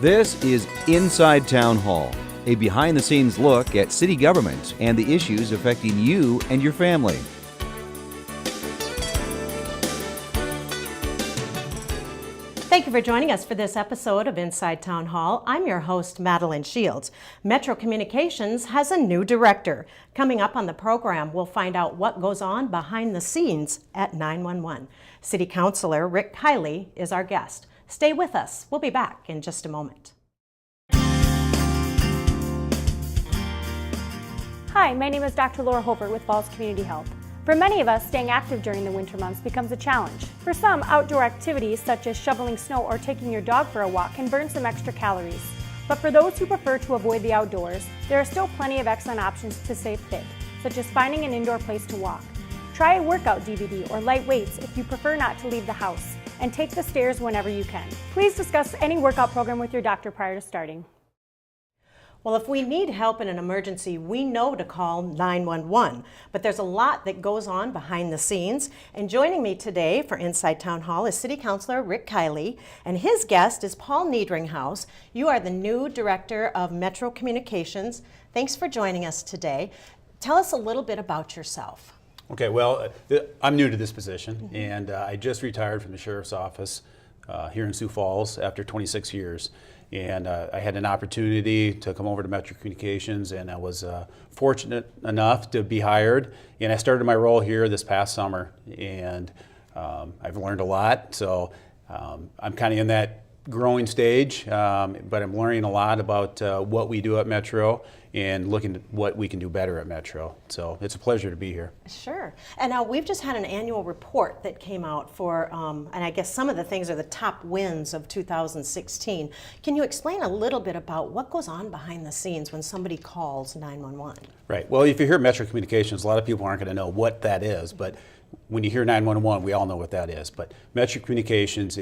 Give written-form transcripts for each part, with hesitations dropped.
This is Inside Town Hall, a behind-the-scenes look at city government and the issues affecting you and your family. Thank you for joining us for this episode of Inside Town Hall. I'm your host, Madeline Shields. Metro Communications has a new director. Coming up on the program, we'll find out what goes on behind the scenes at 911. City Councilor Rick Kiley is our guest. Stay with us. We'll be back in just a moment. Hi, my name is Dr. Laura Hofer with Falls Community Health. For many of us, staying active during the winter months becomes a challenge. For some, outdoor activities such as shoveling snow or taking your dog for a walk can burn some extra calories. But for those who prefer to avoid the outdoors, there are still plenty of excellent options to stay fit, such as finding an indoor place to walk. Try a workout DVD or light weights if you prefer not to leave the house, and take the stairs whenever you can. Please discuss any workout program with your doctor prior to starting. Well, if we need help in an emergency, we know to call 911, but there's a lot that goes on behind the scenes. And joining me today for Inside Town Hall is City Councilor Rick Kiley, and his guest is Paul Niedringhaus. You are the new Director of Metro Communications. Thanks for joining us today. Tell us a little bit about yourself. Okay, well, I'm new to this position, and I just retired from the Sheriff's Office here in Sioux Falls after 26 years. And I had an opportunity to come over to Metro Communications, and I was fortunate enough to be hired. And I started my role here this past summer, and I've learned a lot. So I'm kind of in that growing stage, but I'm learning a lot about what we do at Metro and looking at what we can do better at Metro. So it's a pleasure to be here. Sure. And now we've just had an annual report that came out for, and I guess some of the things are the top wins of 2016. Can you explain a little bit about what goes on behind the scenes when somebody calls 911? Right. Well, if you hear Metro Communications, a lot of people aren't going to know what that is, but when you hear 911, we all know what that is. But Metro Communications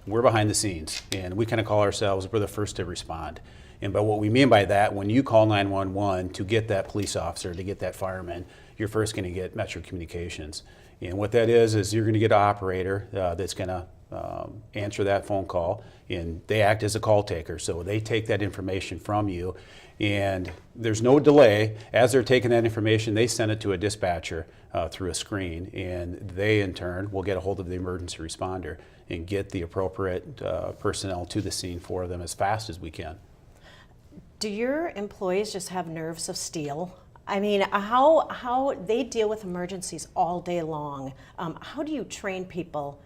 we're behind the scenes, and we kind of call ourselves, we're the first to respond. And by what we mean by that, when you call 911 to get that police officer, to get that fireman, you're first going to get Metro Communications. And what that is you're going to get an operator that's going to answer that phone call, and they act as a call taker. So they take that information from you, and there's no delay. As they're taking that information, they send it to a dispatcher through a screen, and they in turn will get a hold of the emergency responder and get the appropriate personnel to the scene for them as fast as we can. Do your employees just have nerves of steel? I mean, how they deal with emergencies all day long. How do you train people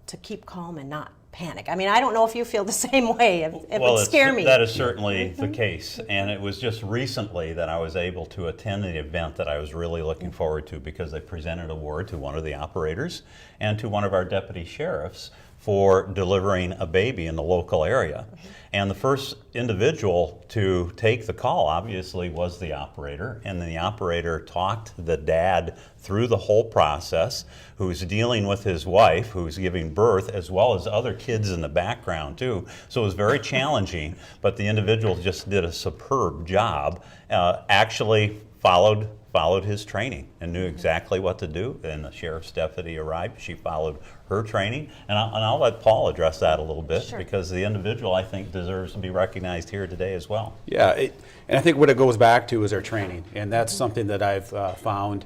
to keep calm and not panic? I mean, I don't know if you feel the same way. It would scare me. That is certainly the case. And it was just recently that I was able to attend an event that I was really looking forward to, because they presented an award to one of the operators and to one of our deputy sheriffs for delivering a baby in the local area. And the first individual to take the call, obviously, was the operator. And the operator talked the dad through the whole process, who's dealing with his wife, who's giving birth, as well as other kids in the background, too. So it was very challenging, but the individual just did a superb job, actually followed his training and knew exactly what to do. And the sheriff's deputy arrived, she followed her training. And I'll let Paul address that a little bit, sure, because the individual, I think, deserves to be recognized here today as well. Yeah, and I think what it goes back to is our training. And that's something that I've found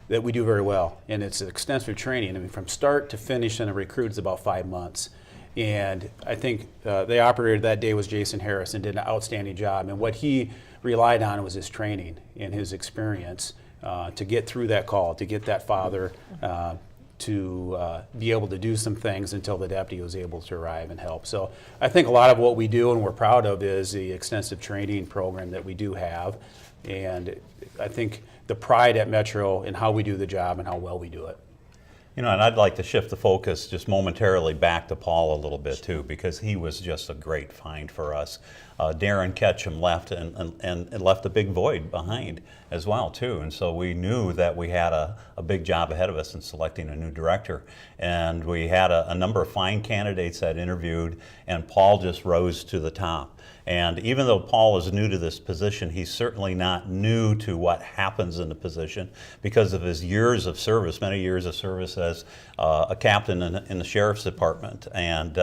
that we do very well. And it's extensive training. I mean, from start to finish in a recruit is about 5 months. And I think the operator that day was Jason Harris, and did an outstanding job. And what he relied on was his training and his experience to get through that call, to get that father to be able to do some things until the deputy was able to arrive and help. So I think a lot of what we do and we're proud of is the extensive training program that we do have. And I think the pride at Metro in how we do the job and how well we do it. You know, and I'd like to shift the focus just momentarily back to Paul a little bit too, because he was just a great find for us. Darren Ketchum left and left a big void behind as well too, and so we knew that we had a big job ahead of us in selecting a new director. And we had a number of fine candidates that interviewed, and Paul just rose to the top. And even though Paul is new to this position, he's certainly not new to what happens in the position because of his years of service, many years of service as a captain in the Sheriff's Department, and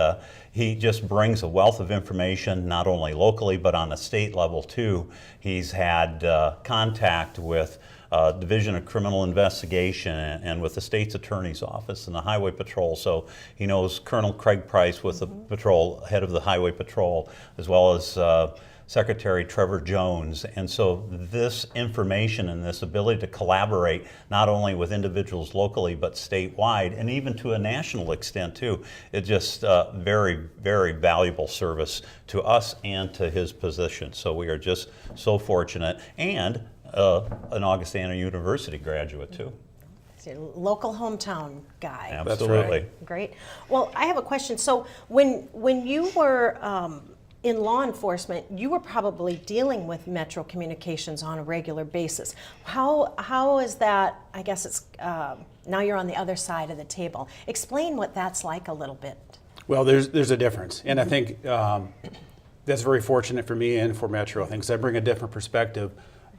he just brings a wealth of information, not only locally, but on a state level too. He's had contact with Division of Criminal Investigation and with the state's attorney's office and the Highway Patrol. So he knows Colonel Craig Price with the patrol, head of the Highway Patrol, as well as Secretary Trevor Jones. And so this information and this ability to collaborate not only with individuals locally but statewide and even to a national extent too, it's just very, very valuable service to us and to his position. So we are just so fortunate, and an Augustana University graduate too. So your local hometown guy. Absolutely. Great. Well, I have a question. So when you were in law enforcement, you were probably dealing with Metro Communications on a regular basis. How is that? I guess it's now you're on the other side of the table. Explain what that's like a little bit. Well, there's a difference, and I think that's very fortunate for me and for Metro. I think 'cause I bring a different perspective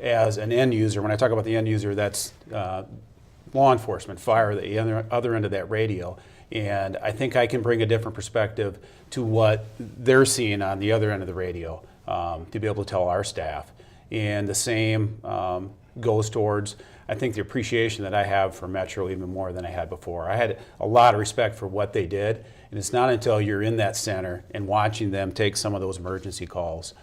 as an end user. When I talk about the end user, that's law enforcement, fire, the other end of that radio. And I think I can bring a different perspective to what they're seeing on the other end of the radio to be able to tell our staff. And the same goes towards, I think, the appreciation that I have for Metro even more than I had before. I had a lot of respect for what they did, and it's not until you're in that center and watching them take some of those emergency calls,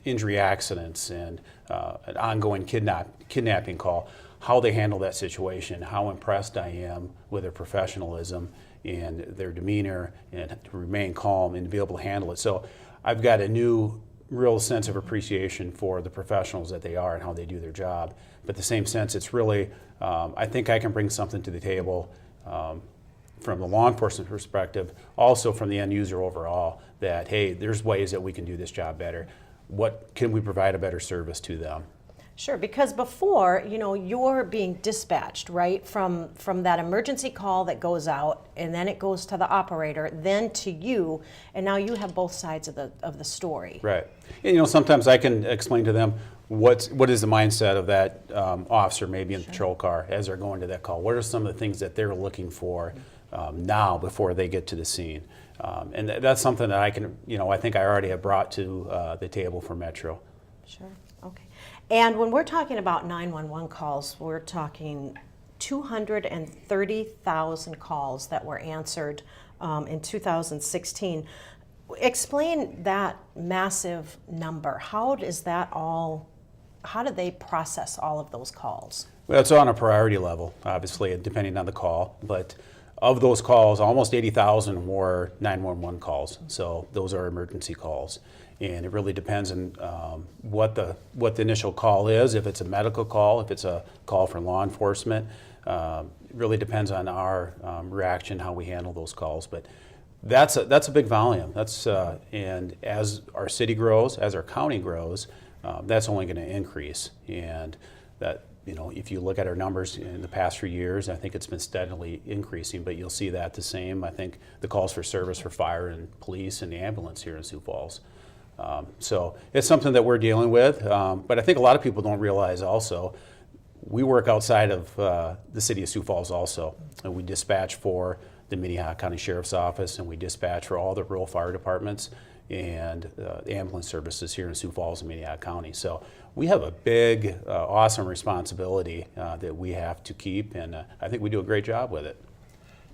injury accidents and an ongoing kidnapping call, how they handle that situation, how impressed I am with their professionalism and their demeanor and to remain calm and to be able to handle it. So I've got a new real sense of appreciation for the professionals that they are and how they do their job. But the same sense, it's really, I think I can bring something to the table from the law enforcement perspective, also from the end user overall, that, hey, there's ways that we can do this job better. What can we provide a better service to them? Sure, because before, you're being dispatched, right, from that emergency call that goes out, and then it goes to the operator, then to you, and now you have both sides of the story. Right. And, sometimes I can explain to them what is the mindset of that officer maybe in the patrol car as they're going to that call. What are some of the things that they're looking for now before they get to the scene? And that's something that I can, I think I already have brought to the table for Metro. Sure. Okay. And when we're talking about 911 calls, we're talking 230,000 calls that were answered in 2016. Explain that massive number. How do they process all of those calls? Well, it's on a priority level, obviously, depending on the call. But of those calls, almost 80,000 were 911 calls. So those are emergency calls. And it really depends on what the initial call is. If it's a medical call, if it's a call for law enforcement, it really depends on our reaction, how we handle those calls. But that's a big volume. And as our city grows, as our county grows, that's only going to increase. And that, if you look at our numbers in the past few years, I think it's been steadily increasing. But you'll see that the same. I think the calls for service for fire and police and the ambulance here in Sioux Falls. So it's something that we're dealing with, but I think a lot of people don't realize also, we work outside of the City of Sioux Falls also, and we dispatch for the Minnehaha County Sheriff's Office, and we dispatch for all the rural fire departments and the ambulance services here in Sioux Falls and Minnehaha County. So we have a big, awesome responsibility that we have to keep, and I think we do a great job with it.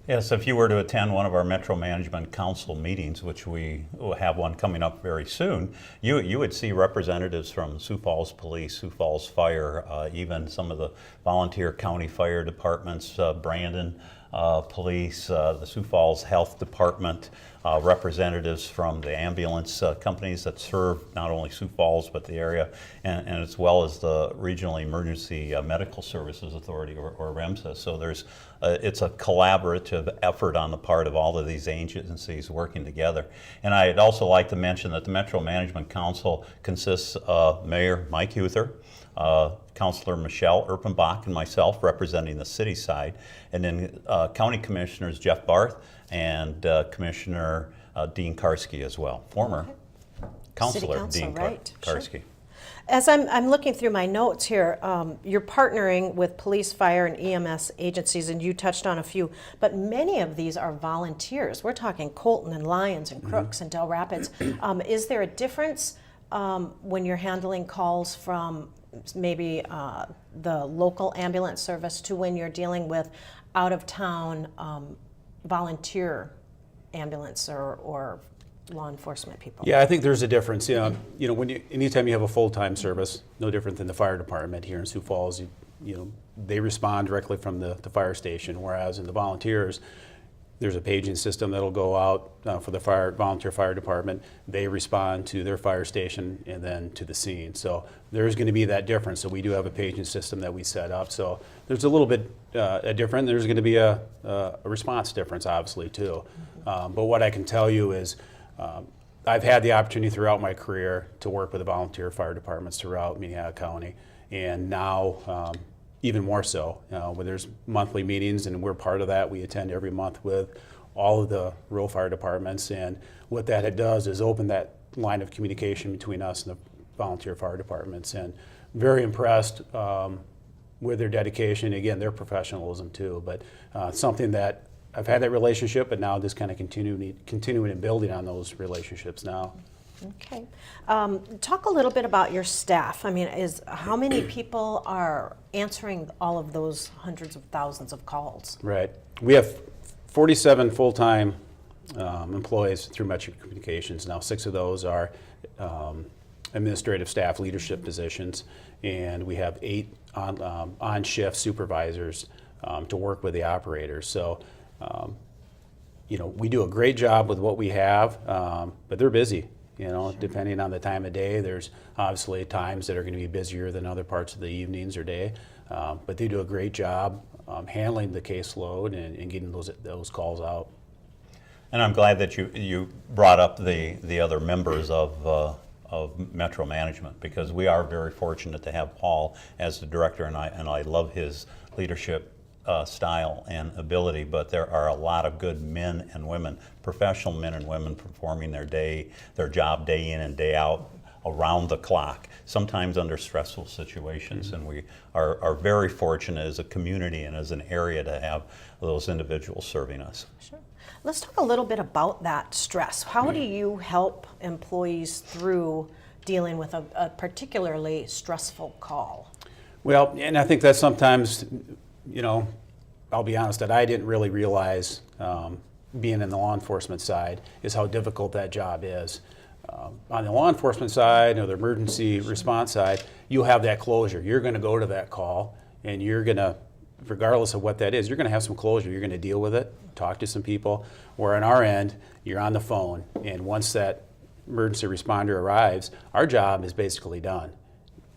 Yes, if you were to attend one of our Metro Management Council meetings, which we will have one coming up very soon, you would see representatives from Sioux Falls Police, Sioux Falls Fire, even some of the volunteer county fire departments, Brandon Police, the Sioux Falls Health Department, representatives from the ambulance companies that serve not only Sioux Falls but the area, and as well as the Regional Emergency Medical Services Authority, or REMSA. So it's a collaborative effort on the part of all of these agencies working together. And I'd also like to mention that the Metro Management Council consists of Mayor Mike Huther, Councilor Michelle Erpenbach, and myself representing the city side, and then County Commissioners Jeff Barth and Commissioner Dean Karski as well, former Councilor City Council, Dean right. Karski. Sure. As I'm looking through my notes here, you're partnering with police, fire, and EMS agencies, and you touched on a few, but many of these are volunteers. We're talking Colton and Lyons and Crooks and Del Rapids. Is there a difference when you're handling calls from maybe the local ambulance service to when you're dealing with out-of-town volunteer ambulance or law enforcement people? Yeah, I think there's a difference. Anytime you have a full-time service, no different than the fire department here in Sioux Falls, they respond directly from the fire station, whereas in the volunteers, there's a paging system that'll go out for the volunteer fire department. They respond to their fire station and then to the scene. So there's going to be that difference. So we do have a paging system that we set up. So there's a little bit different. There's going to be a response difference, obviously, too. But what I can tell you is I've had the opportunity throughout my career to work with the volunteer fire departments throughout Minnehaha County, and now even more so, when there's monthly meetings, and we're part of that. We attend every month with all of the rural fire departments, and what that does is open that line of communication between us and the volunteer fire departments, and very impressed with their dedication, again, their professionalism too, but something that I've had that relationship, but now just kind of continuing and building on those relationships now. Okay. Talk a little bit about your staff. I mean, how many people are answering all of those hundreds of thousands of calls? Right. We have 47 full-time employees through Metro Communications. Now 6 of those are administrative staff leadership positions, and we have 8 on-shift supervisors to work with the operators. So we do a great job with what we have, but they're busy. Sure. Depending on the time of day, there's obviously times that are going to be busier than other parts of the evenings or day, but they do a great job handling the caseload and getting those calls out. And I'm glad that you brought up the other members of Metro Management, because we are very fortunate to have Paul as the director, and I love his leadership style and ability, but there are a lot of good men and women, professional men and women, performing their job day in and day out, around the clock, sometimes under stressful situations. And we are very fortunate as a community and as an area to have those individuals serving us. Sure. Let's talk a little bit about that stress. How do you help employees through dealing with a particularly stressful call? Well, and I think that sometimes, I'll be honest, that I didn't really realize, being in the law enforcement side, is how difficult that job is. On the law enforcement side or the emergency response side, you'll have that closure. You're going to go to that call, and you're going to, regardless of what that is, you're going to have some closure. You're going to deal with it, talk to some people. Where on our end, you're on the phone, and once that emergency responder arrives, our job is basically done.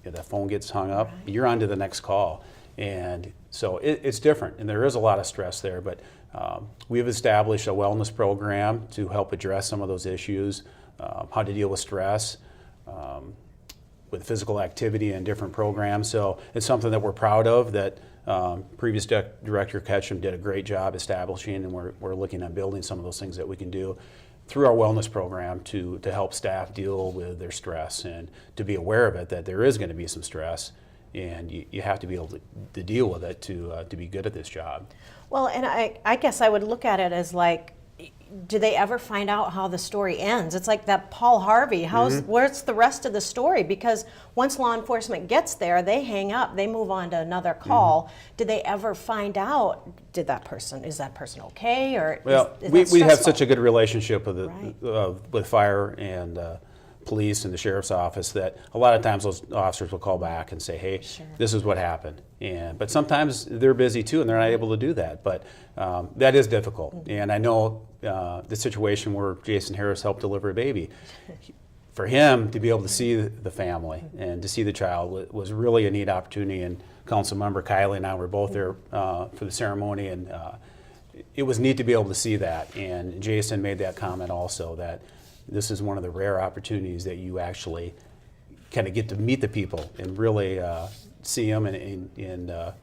The phone gets hung up, you're on to the next call. And so it's different, and there is a lot of stress there, but we've established a wellness program to help address some of those issues, how to deal with stress, with physical activity and different programs. So it's something that we're proud of, that previous Director Ketchum did a great job establishing, and we're looking at building some of those things that we can do through our wellness program to help staff deal with their stress, and to be aware of it, that there is going to be some stress, and you have to be able to deal with it to be good at this job. Well, and I guess I would look at it as like, do they ever find out how the story ends? It's like that Paul Harvey. Where's the rest of the story? Because once law enforcement gets there, they hang up, they move on to another call. Did they ever find out, is that person okay? Or we have such a good relationship with fire and police and the sheriff's office that a lot of times those officers will call back and say, hey, this is what happened. But sometimes they're busy too, and they're not able to do that. But that is difficult. And I know the situation where Jason Harris helped deliver a baby, for him to be able to see the family and to see the child was really a neat opportunity. And Councilmember Kylie and I were both there for the ceremony, and it was neat to be able to see that. And Jason made that comment also, that this is one of the rare opportunities that you actually kind of get to meet the people and really see them and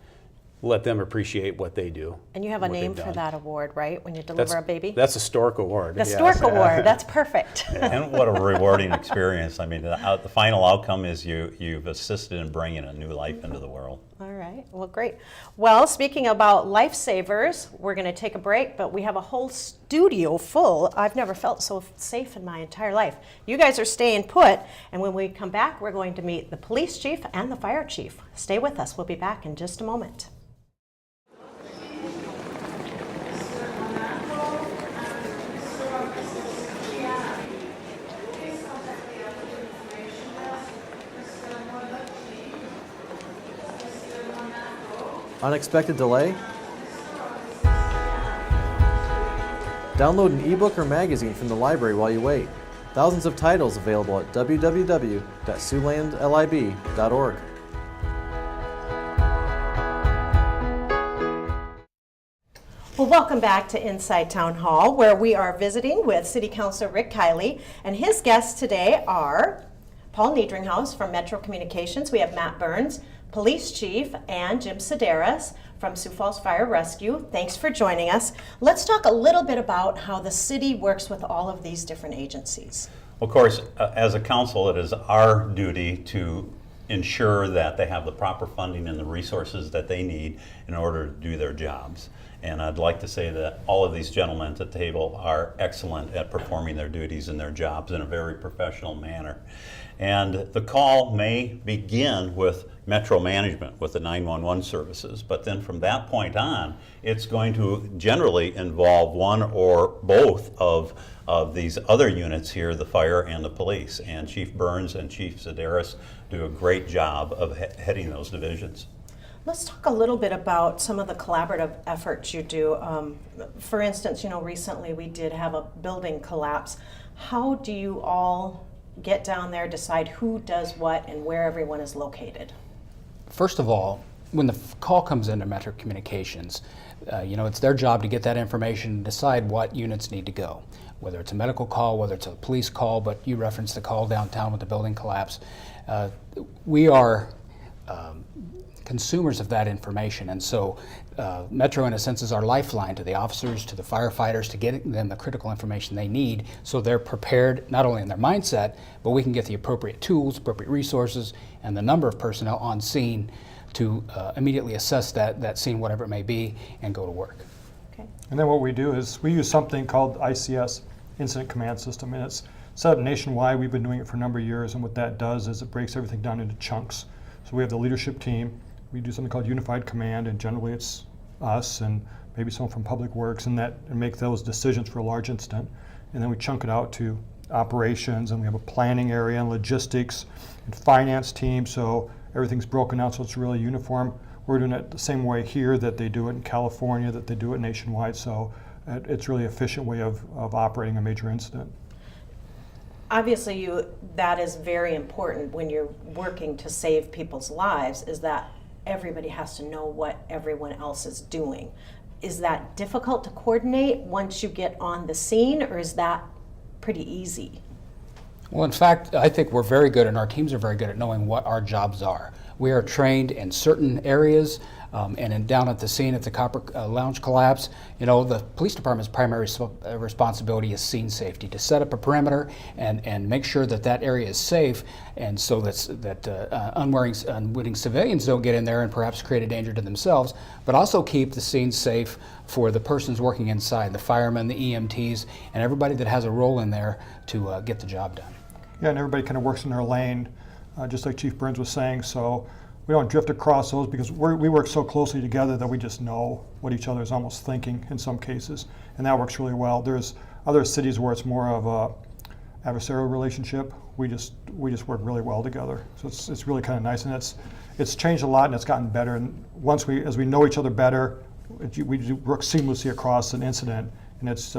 let them appreciate what they do. And you have a what name they've for done. that award, right? When you deliver a baby? That's a Stork Award. The yes. Stork Award, that's perfect. And what a rewarding experience. I mean, the final outcome is you've assisted in bringing a new life into the world. All right, well, great. Well, speaking about lifesavers, we're going to take a break, but we have a whole studio full. I've never felt so safe in my entire life. You guys are staying put, and when we come back, we're going to meet the police chief and the fire chief. Stay with us. We'll be back in just a moment. Unexpected delay? Download an ebook or magazine from the library while you wait. Thousands of titles available at www.siouxlandlib.org. Well, welcome back to Inside Town Hall, where we are visiting with City Councilor Rick Kiley, and his guests today are Paul Niedringhaus from Metro Communications. We have Matt Burns, Police Chief, and Jim Sedaris from Sioux Falls Fire Rescue. Thanks for joining us. Let's talk a little bit about how the city works with all of these different agencies. Of course, as a council, it is our duty to ensure that they have the proper funding and the resources that they need in order to do their jobs. And I'd like to say that all of these gentlemen at the table are excellent at performing their duties and their jobs in a very professional manner. And the call may begin with Metro management, with the 911 services, but then from that point on, it's going to generally involve one or both of these other units here, the fire and the police. And Chief Burns and Chief Sedaris do a great job of heading those divisions. Let's talk a little bit about some of the collaborative efforts you do. For instance, recently we did have a building collapse. How do you all get down there, decide who does what and where everyone is located? First of all, when the call comes into Metro Communications, it's their job to get that information and decide what units need to go. Whether it's a medical call, whether it's a police call, but you referenced the call downtown with the building collapse. We are consumers of that information, and so Metro in a sense is our lifeline to the officers, to the firefighters, to get them the critical information they need so they're prepared not only in their mindset, but we can get the appropriate tools, appropriate resources, and the number of personnel on scene to immediately assess that scene, whatever it may be, and go to work. Okay. And then what we do is we use something called ICS, Incident Command System, and it's set up nationwide. We've been doing it for a number of years, and what that does is it breaks everything down into chunks. So we have the leadership team. We do something called Unified Command, and generally it's us and maybe someone from Public Works, and make those decisions for a large incident. And then we chunk it out to operations, and we have a planning area and logistics and finance team, so everything's broken out so it's really uniform. We're doing it the same way here that they do it in California, that they do it nationwide, so it's really an efficient way of operating a major incident. Obviously, that is very important when you're working to save people's lives, is that everybody has to know what everyone else is doing. Is that difficult to coordinate once you get on the scene, or is that pretty easy? Well, in fact, I think we're very good, and our teams are very good at knowing what our jobs are. We are trained in certain areas, and down at the scene at the Copper Lounge collapse, the police department's primary responsibility is scene safety, to set up a perimeter and make sure that area is safe, and so that unwitting civilians don't get in there and perhaps create a danger to themselves, but also keep the scene safe for the persons working inside, the firemen, the EMTs, and everybody that has a role in there to get the job done. Yeah, and everybody kind of works in their lane, just like Chief Burns was saying, so we don't drift across those because we work so closely together that we just know what each other is almost thinking in some cases, and that works really well. There's other cities where it's more of a adversarial relationship. We just work really well together, so it's really kind of nice, and it's changed a lot and it's gotten better. And as we know each other better, we work seamlessly across an incident, and it's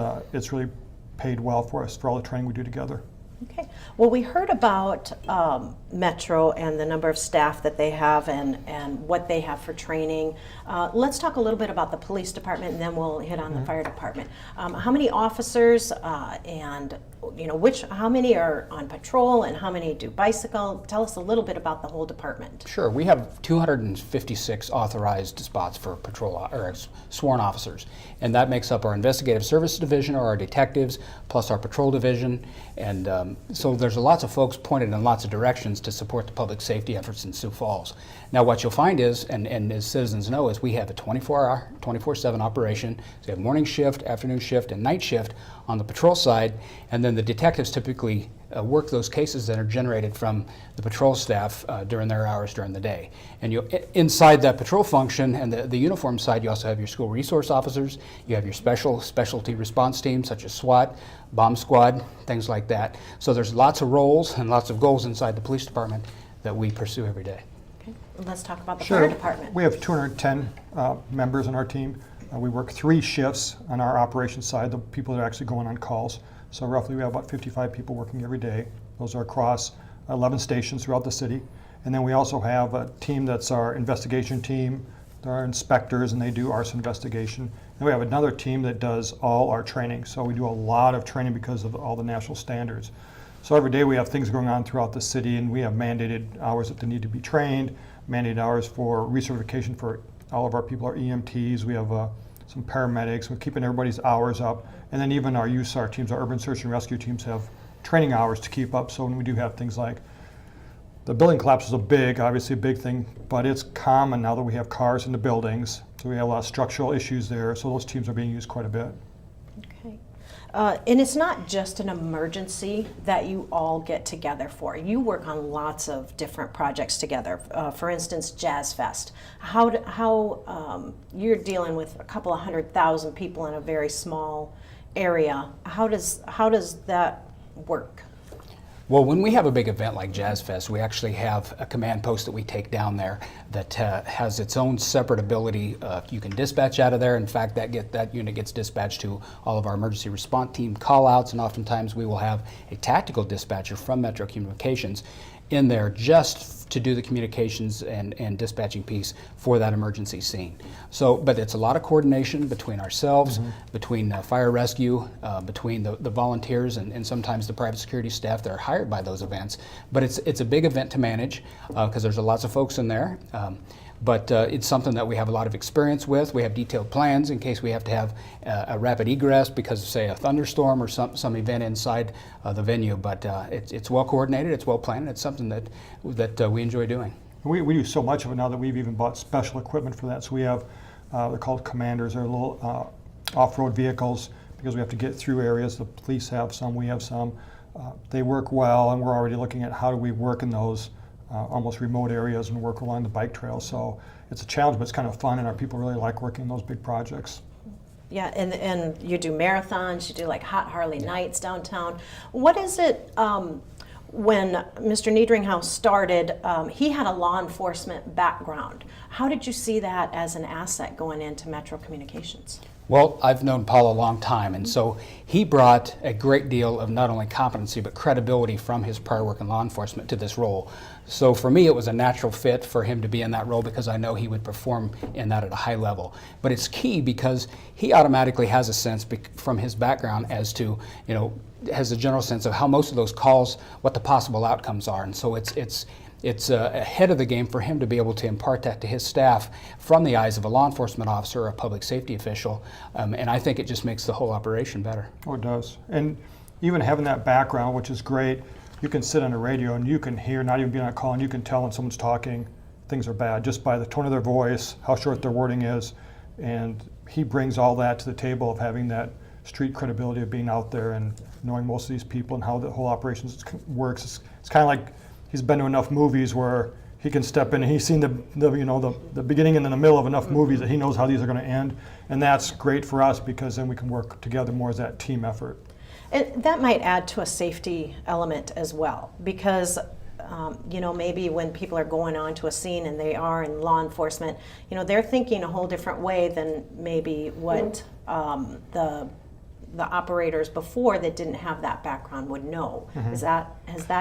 really paid well for us for all the training we do together. Okay. Well, we heard about Metro and the number of staff that they have and what they have for training. Let's talk a little bit about the police department, and then we'll hit on the fire department. How many officers and how many are on patrol and how many do bicycle? Tell us a little bit about the whole department. Sure. We have 256 authorized spots for patrol or sworn officers, and that makes up our investigative service division, or our detectives, plus our patrol division. And so there's lots of folks pointed in lots of directions to support the public safety efforts in Sioux Falls. Now, what you'll find is, and as citizens know, is we have a 24-hour, 24/7 operation. So we have morning shift, afternoon shift, and night shift on the patrol side, and then the detectives typically work those cases that are generated from the patrol staff during their hours during the day. And inside that patrol function and the uniform side, you also have your school resource officers, you have your specialty response teams such as SWAT, bomb squad, things like that. So there's lots of roles and lots of goals inside the police department that we pursue every day. Okay. Let's talk about the Sure. fire department. We have 210 members on our team. We work 3 shifts on our operations side, the people that are actually going on calls. So roughly we have about 55 people working every day. Those are across 11 stations throughout the city. And then we also have a team that's our investigation team. There are inspectors, and they do arson investigation. And we have another team that does all our training. So we do a lot of training because of all the national standards. So every day we have things going on throughout the city, and we have mandated hours that they need to be trained, mandated hours for recertification for all of our people, our EMTs. We have some paramedics. We're keeping everybody's hours up. And then even our USAR teams, our urban search and rescue teams, have training hours to keep up. So when we do have things like the building collapse is obviously a big thing, but it's common now that we have cars in the buildings. So we have a lot of structural issues there. So those teams are being used quite a bit. Okay. And it's not just an emergency that you all get together for. You work on lots of different projects together. For instance, Jazz Fest. How you're dealing with a couple of 100,000 people in a very small area. How does that work? Well, when we have a big event like Jazz Fest, we actually have a command post that we take down there that has its own separate ability. You can dispatch out of there. In fact, that unit gets dispatched to all of our emergency response team call-outs, and oftentimes we will have a tactical dispatcher from Metro Communications in there just to do the communications and dispatching piece for that emergency scene. So, but it's a lot of coordination between ourselves, between fire rescue, between the volunteers and sometimes the private security staff that are hired by those events. But it's a big event to manage because there's lots of folks in there. But it's something that we have a lot of experience with. We have detailed plans in case we have to have a rapid egress because of, say, a thunderstorm or some event inside the venue. But it's well coordinated, it's well planned, it's something that we enjoy doing. We do so much of it now that we've even bought special equipment for that. So we have, they're called commanders. They're little off-road vehicles because we have to get through areas. The police have some, we have some. They work well, and we're already looking at how do we work in those almost remote areas and work along the bike trails. So it's a challenge, but it's kind of fun, and our people really like working on those big projects. Yeah, and you do marathons, you do like hot Harley nights downtown. What is it, when Mr. Niedringhaus started, he had a law enforcement background. How did you see that as an asset going into Metro Communications? Well, I've known Paul a long time, and so he brought a great deal of not only competency but credibility from his prior work in law enforcement to this role. So for me, it was a natural fit for him to be in that role because I know he would perform in that at a high level. But it's key because he automatically has a sense from his background as to, has a general sense of how most of those calls, what the possible outcomes are. And so it's ahead of the game for him to be able to impart that to his staff from the eyes of a law enforcement officer or a public safety official. And I think it just makes the whole operation better. Oh, it does. And even having that background, which is great, you can sit on a radio and you can hear, not even being on a call, and you can tell when someone's talking, things are bad, just by the tone of their voice, how short their wording is. And he brings all that to the table of having that street credibility of being out there and knowing most of these people and how the whole operation works. It's kind of like he's been to enough movies where he can step in and he's seen the beginning and then the middle of enough movies that he knows how these are going to end. And that's great for us because then we can work together more as that team effort. And that might add to a safety element as well, because maybe when people are going on to a scene and they are in law enforcement, they're thinking a whole different way than maybe what the operators before that didn't have that background would know. Is that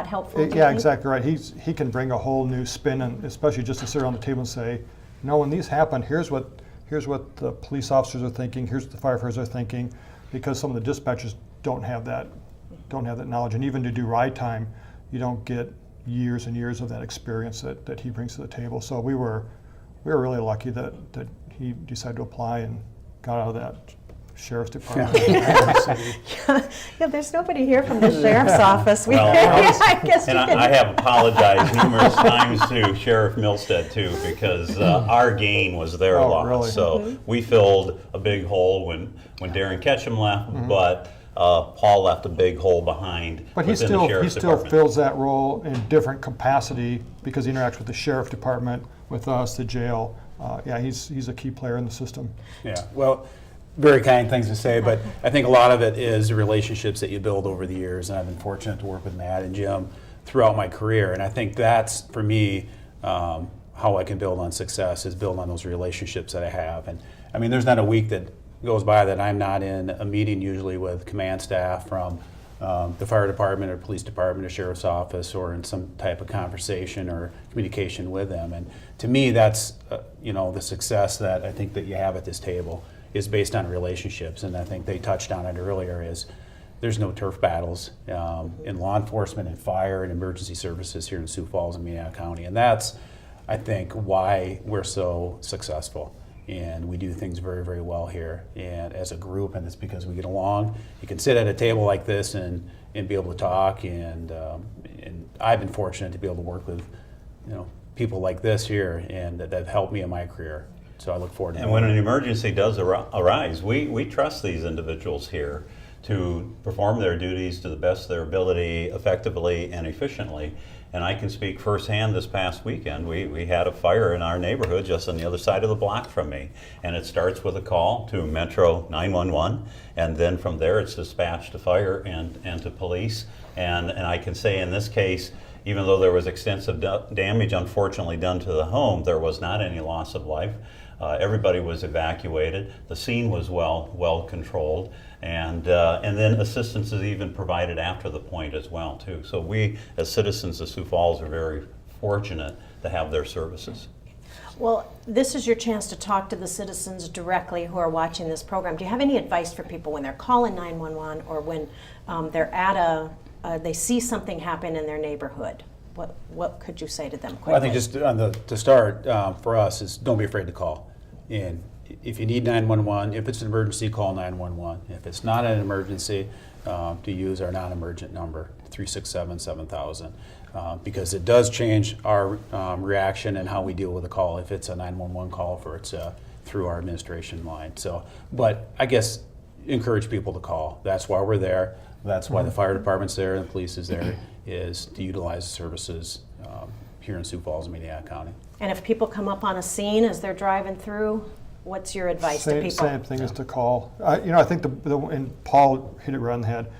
helpful? do you Yeah, think? exactly right. He can bring a whole new spin, and especially just to sit around the table and say, no, when these happen, here's what the police officers are thinking, here's what the firefighters are thinking, because some of the dispatchers don't have that knowledge. And even to do ride time, you don't get years and years of that experience that he brings to the table. So we were really lucky that he decided to apply and got out of that sheriff's department. Yeah, there's nobody here from the sheriff's office. Well, I guess we can. I have apologized numerous times to Sheriff Milstead too, because our gain was their Oh, loss. really? So we filled a big hole when Darren Ketchum left, but Paul left a big hole behind. But he within still the sheriff's department. fills that role in different capacity because he interacts with the sheriff department, with us, the jail. Yeah, he's a key player in the system. Yeah, well, very kind things to say, but I think a lot of it is the relationships that you build over the years, and I've been fortunate to work with Matt and Jim throughout my career, and I think that's, for me, how I can build on success, is build on those relationships that I have. And I mean, there's not a week that goes by that I'm not in a meeting usually with command staff from the fire department or police department or sheriff's office, or in some type of conversation or communication with them. And to me, that's the success that I think that you have at this table is based on relationships. And I think they touched on it earlier, is there's no turf battles in law enforcement and fire and emergency services here in Sioux Falls and Minnehaha County. And that's, I think, why we're so successful. And we do things very, very well here, and as a group, and it's because we get along. You can sit at a table like this and be able to talk, and I've been fortunate to be able to work with people like this here, and that have helped me in my career. So I look forward to it. And when an emergency does arise, we trust these individuals here to perform their duties to the best of their ability, effectively and efficiently. And I can speak firsthand. This past weekend, we had a fire in our neighborhood just on the other side of the block from me. And it starts with a call to Metro 911, and then from there it's dispatched to fire and to police. And I can say in this case, even though there was extensive damage unfortunately done to the home, there was not any loss of life. Everybody was evacuated. The scene was well controlled, and then assistance is even provided after the point as well too. So we, as citizens of Sioux Falls, are very fortunate to have their services. Well, this is your chance to talk to the citizens directly who are watching this program. Do you have any advice for people when they're calling 911 or when they're at they see something happen in their neighborhood? What could you say to them quickly? Well, I think just to start for us is don't be afraid to call. And if you need 911, if it's an emergency, call 911. If it's not an emergency, to use our non-emergent number, 367-7000, because it does change our reaction and how we deal with a call if it's a 911 call or it's through our administration line. So, but I guess encourage people to call. That's why we're there. That's why the fire department's there and the police is there, is to utilize the services here in Sioux Falls and Minnehaha County. And if people come up on a scene as they're driving through, what's your advice to people? Same thing is to call. I think and Paul hit it right on the head.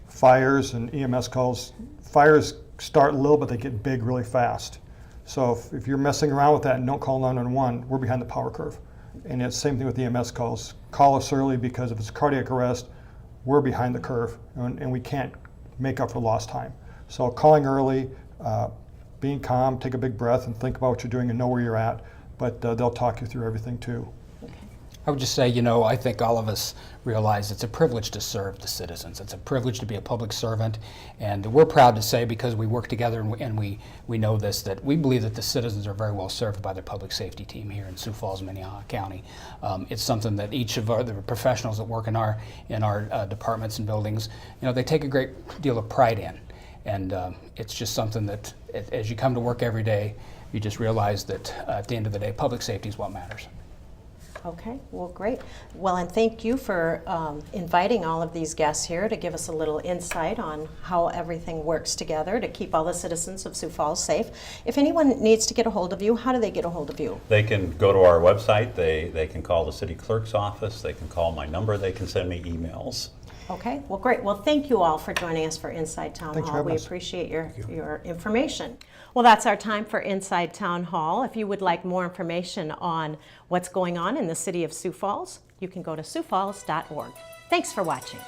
Fires and EMS calls. Fires start low, but they get big really fast. So if you're messing around with that and don't call 911, we're behind the power curve. And it's the same thing with EMS calls. Call us early, because if it's cardiac arrest, we're behind the curve, and we can't make up for lost time. So calling early, being calm, take a big breath and think about what you're doing and know where you're at, but they'll talk you through everything too. I would just say, I think all of us realize it's a privilege to serve the citizens. It's a privilege to be a public servant, and we're proud to say, because we work together and we know this, that we believe that the citizens are very well served by their public safety team here in Sioux Falls, Minnehaha County. It's something that each of the professionals that work in our departments and buildings, they take a great deal of pride in, and it's just something that, as you come to work every day, you just realize that at the end of the day, public safety is what matters. Okay, well, great. Well, and thank you for inviting all of these guests here to give us a little insight on how everything works together to keep all the citizens of Sioux Falls safe. If anyone needs to get a hold of you, how do they get a hold of you? They can go to our website. They can call the city clerk's office. They can call my number. They can send me emails. Okay, well, great. Well, thank you all for joining us for Inside Town Thanks for Hall. having We us. appreciate your information. Well, that's our time for Inside Town Hall. If you would like more information on what's going on in the city of Sioux Falls, you can go to siouxfalls.org. Thanks for watching.